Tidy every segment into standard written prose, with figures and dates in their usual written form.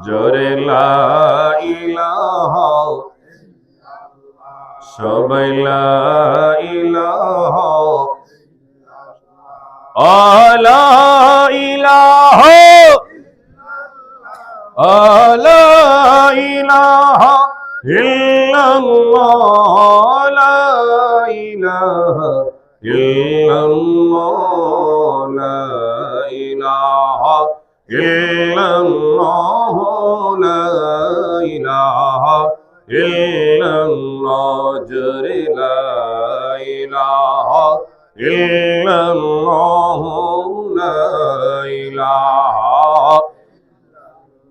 জোরে লা ইলাহা, সবাই লা ইলাহা, আলা ইলাহা, আলা ইলাহা ইল্লাল্লাহ, লা ইলাহা ইল্লাল্লাহ, লা ইলাহা ইল্লাল্লাহ, লা ইলাহা ইল্লাল্লাহ, জোরে লা ইলাহা ইল্লাল্লাহ, লা ইলাহা।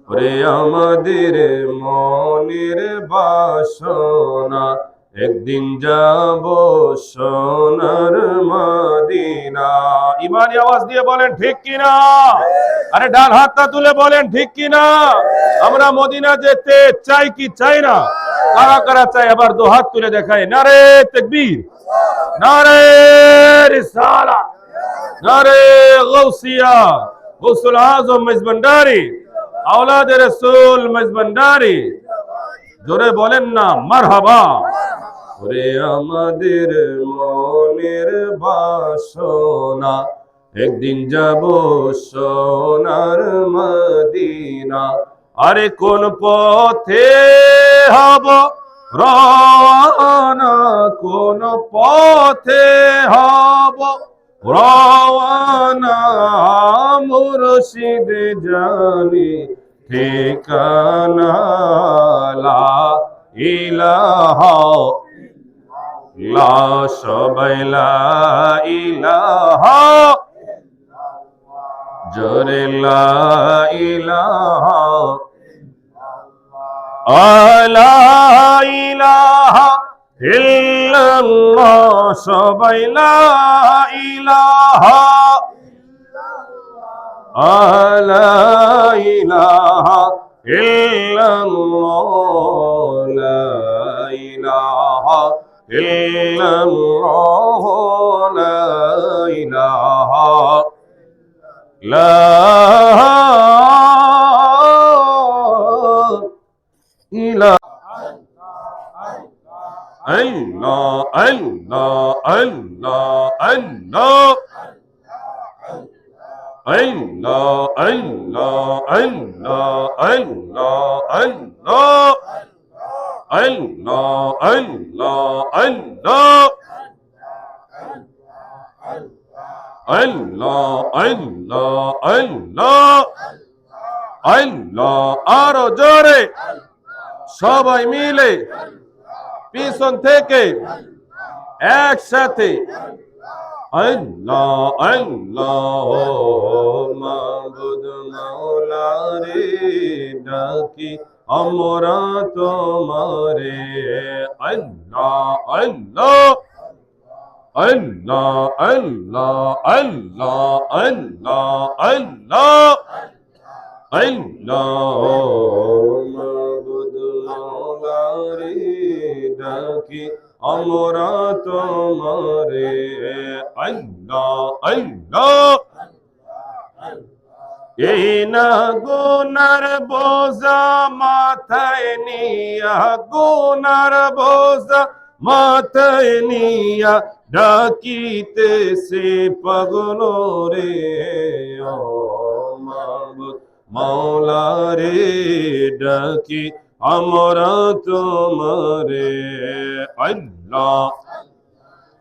ওরে আমাদের মনের বাসনা, একদিন যাব সোনার মদিনা। ইমানি আওয়াজ দিয়ে বলেন ঠিক কিনা? আরে ডান হাতটা তুলে বলেন ঠিক কিনা? আমরা মদিনা যেতে চাই কি চাই না? কারা কারা চাই? আবার দু হাত তুলে দেখায়। নারে তাকবীর, নারে রিসালাত, নারে গাউসিয়া, গৌসুল আজম মেজবান্ডারি, আওলাদ রসুল মেজবান্ডারি। জোরে বলেন না মারহাবা। ওরে আমাদের মনের বাসনা, একদিন যাব সোনার মদিনা। আরে কোন পথে হব রওয়ানা, কোন পথে হব রওয়ানা, মুর্শিদ জানি ঠিকানা। লা ইলাহা, লা সবাই লা ইলাহা, জোরে লা ইলাহা, আলা ইলাহা ইল্লাল্লাহ, সবাই লা ইলাহা, আলা ইলাহা ইল্লাল্লাহ, লা ইলাহা ইল্লাল্লাহ, লা ইলাহা, লা ইলাহা। আল্লাহ আল্লাহ আল্লাহ আল্লাহ, আল্লাহ আল্লাহ আল্লাহ আল্লাহ আল্লাহ, আল্লাহ আল্লাহ আল্লাহ, আল্লাহ আল্লাহ আল্লাহ, আল্লাহ। আরো জোরে সবাই মিলে পিছন থেকে একসাথে আল্লাহ আল্লাহ, মাবুদ মাওলা রে, ডাকি আমরা তোমারে। আল্লাহ আল্লাহ আল্লাহ আল্লাহ আল্লাহ আল্লাহ আল্লাহ, আল্লাহ মাবুদ মাওলা রে, ডাকি আমরা তোমারে। আল্লাহ আল্লাহ। এই না গুনার বোঝা মাথায় নিয়া, গুনার বোঝা মাথায় নিয়া, ডাকিতেছে পাগল রে। ও মাবুদ মাওলা রে, ডাকি আমরা তোমারে। আল্লাহ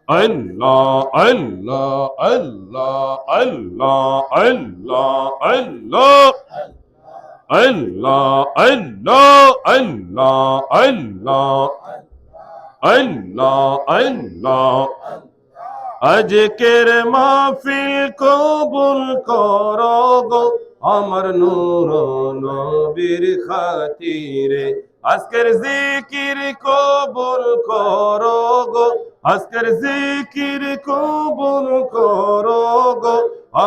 আল্লাহ আল্লাহ আল্লাহ আল্লাহ আল্লাহ আল্লাহ, আল্লাহ আল্লাহ আল্লাহ আল্লাহ আল্লাহ আল্লাহ। আজকের মাহফিল কবুল করো গো, আমার নূর নবীর খাতিরে। আজকের জিকির কবুল করো গো, আজকের জিকির কবুল করো গো,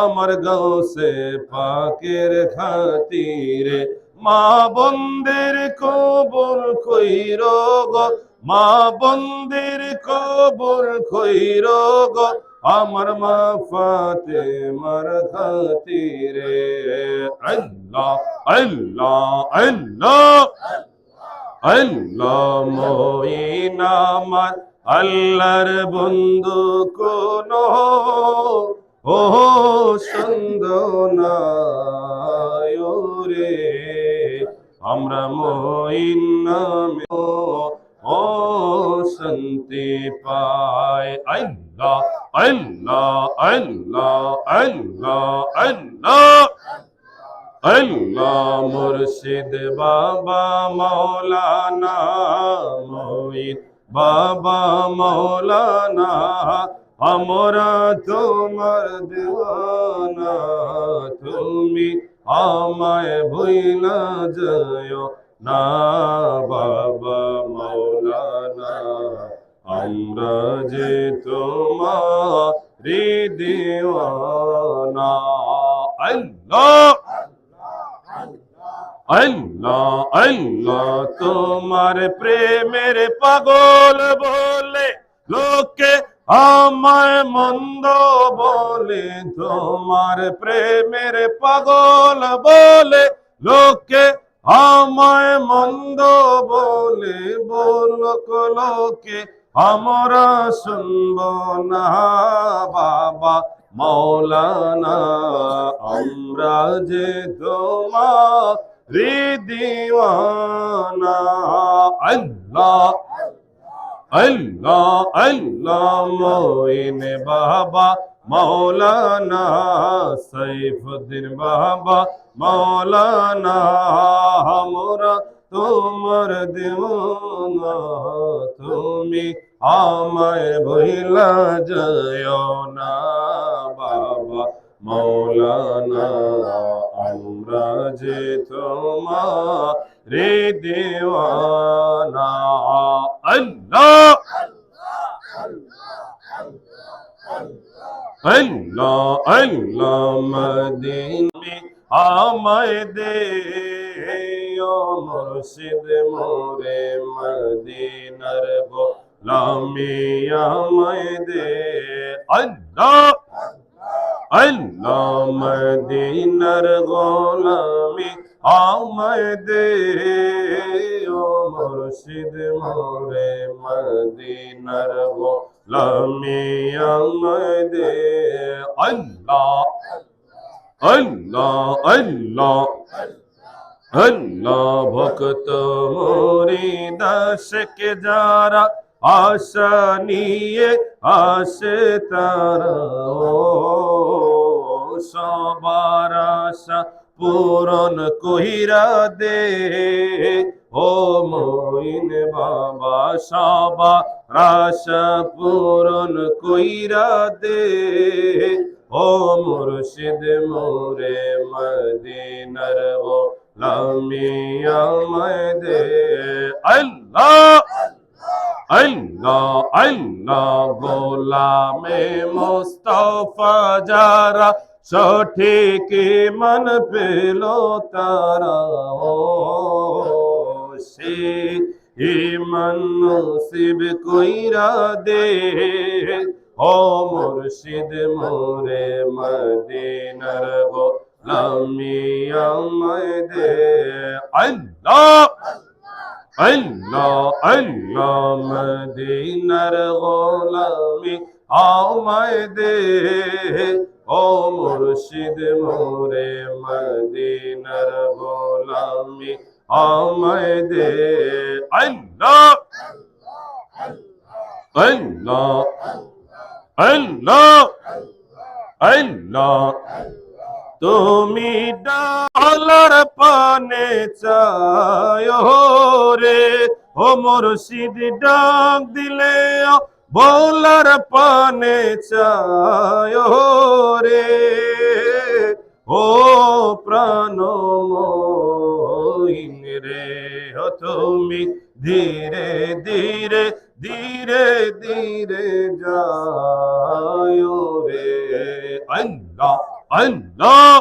আমার গাউসে পাকের খাতিরে। মা বন্দের কবুল কইরো গো, মা বন্দের কবুল কইরো গো, আমার মা ফাতেমার খাতিরে আল্লাহ আল্লাহ আল্লাহ আল্লাহ মঈন আমার আল্লাহর বন্ধু কোন ও সন্দনায় আমরা মঈন নামে ও শান্তি পায় আল্লাহ আল্লাহ আল্লাহ আল্লাহ আল্লাহ আল্লাহ মুর্শিদ বাবা মৌলানা মঈন বাবা মৌলানা আমরা তোমার দিওয়ানা তুমি আমায় ভুইলা যাও না বাবা মৌলানা আমরা যে তোমার দিওয়ানা আল্লাহ আল্লাহ আল্লাহ তোমার প্রেমের পাগল বলে লোকে আমায় মন্দ বলে তোমার প্রেমের পাগল বলে লোকে আমায় মন্দ বলে বলক লোকে আমরা শুনব না বাবা মৌলানা আমরা যে তোমার দিওয়ানা আল্লাহ আল্লাহ আল্লাহ মঈন বাবা মৌলানা সাইফুদ্দিন বাবা মৌলানা আমরা তোমার দিওয়ানা তুমি আমায় ভুইলা যাও না বাবা মৌলানা আমরা যে তোমার দিওয়ানা আল্লাহ আল্লাহ আল্লাহ মদিনে আমায় দে ও মুর্শিদ মোরে মদিনার গোলামি আমায় দে আল্লাহ আল্লাহ মদিনার গোলামি আমায় দে ও মুর্শিদ মোরে মদিনার গোলামি আমায় দে আল্লাহ আল্লাহ আল্লাহ আল্লাহ ভক্ত মুরিদ আশিক যারা আশা নিয়ে আসে তারা ও সবার আশা পূরণ কইরা দে ও মঈন বাবা সবার আশা পূরণ কইরা দে ও মুর্শিদ মোরে মদিনার গোলামি আমায় দে আল্লাহ আল্লাহ আল্লাহ গোলামে মুস্তাফা যারা সঠিক মন পেল তারা ও সে ইমান নসিব কইরা দে ও মুর্শিদ মোরে মদিনার গোলামি আমায় দে আল্লাহ আল্লাহ আল্লাহ মদিনার গোলামি আমায় দে ও মুর্শিদ মোরে মদিনার গোলামি আমায় দে আল্লাহ আল্লাহ আল্লাহ আল্লাহ তুমি ডালার পানে চায়ো রে ও মুর্শিদ ডাক দিলে বলার পানে চায়ো রে ও প্রাণ মঈন রে ও তুমি ধীরে ধীরে ধীরে ধীরে যায়ো রে আল্লাহ আল্লাহ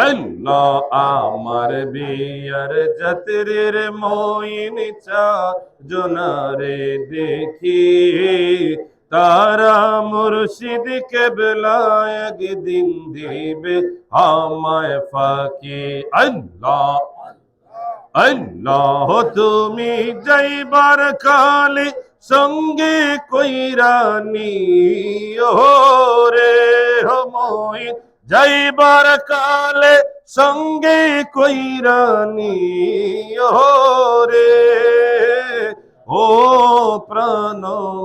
আল্লাহ আমার বিয়ার যাত্রীর মঈন চা জনারে দেখি তারা মুর্শিদ কেবলা একদিন দিবে আমায় ফাঁকি। আল্লাহ আল্লাহ তুমি যাইবার কালে সঙ্গে কইরা নিও রে হময়, যাইবার কালে সঙ্গে কইরা নিও রে ও প্রাণ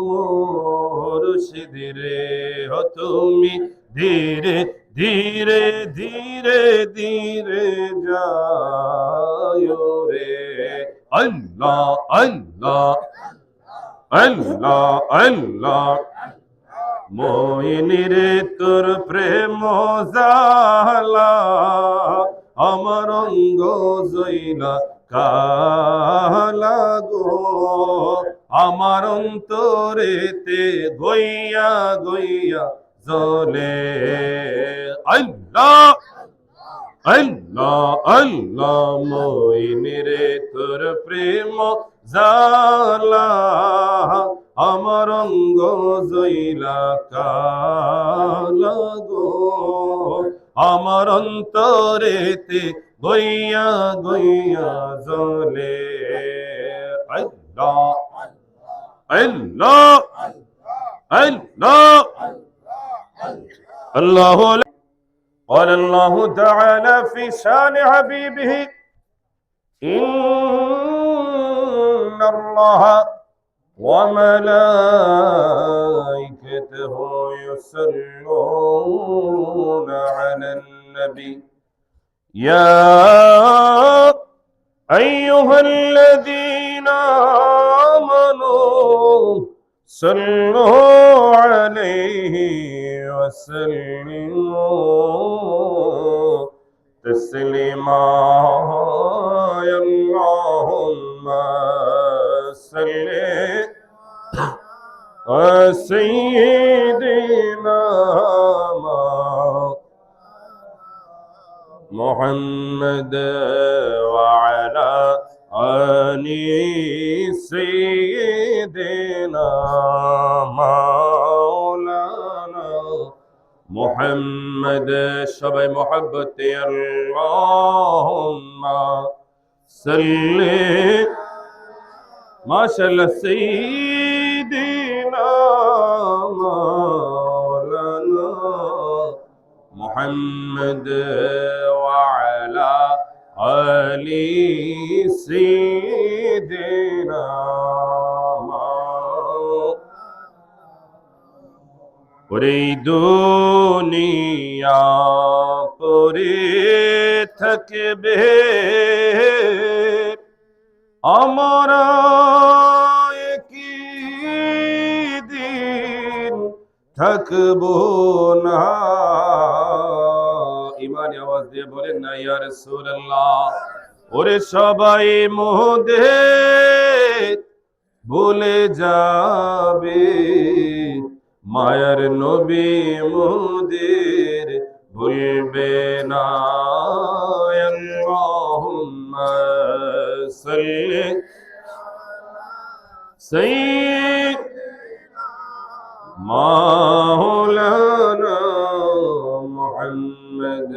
মুর্শিদ রে হো তুমি ধীরে ধীরে ধীরে ধীরে যায় রে। আল্লাহ আল্লাহ আল্লাহ আল্লাহ মোহিনী রে তোর প্রেম জালা আমার অঙ্গ জইলা কালা গো, আমার অন্তরেতে গইয়া গইয়া জ্বলে। আল্লাহ আল্লাহ আল্লাহ মোহিনী রে তোর প্রেম জালা আমার অঙ্গ জইলা কালা গো, আমার অন্তরেতে গইয়া গইয়া জ্বলে। আল্লাহ আল্লাহ আল্লাহ আল্লাহ। قال الله تعالى في شان حبيبه إن الله وملائكته يصلون على النبي يا أيها الذين آمنوا صلوا عليه وسلموا تسليما اللهم صل على سيدنا محمد وعلى آل سيدنا مولانا محمد সবাই মহব্বতে اللهم صل মাশাআল্লাহ سيدنا مولانا محمد وعلى آل سيدنا ওরে দুনিয়া পরে থাকবে আমরা একদিন থাকবো না। ইমানি আওয়াজ দিয়ে বলেন না ইয়া রাসূলুল্লাহ। ওরে সবাই মোদের ভুলে যাবে, মায়ার নবী মোদের ভুলবে না। আল্লাহুম্মা সাল্লি সাইয়্যিদিনা মাওলানা মুহাম্মদ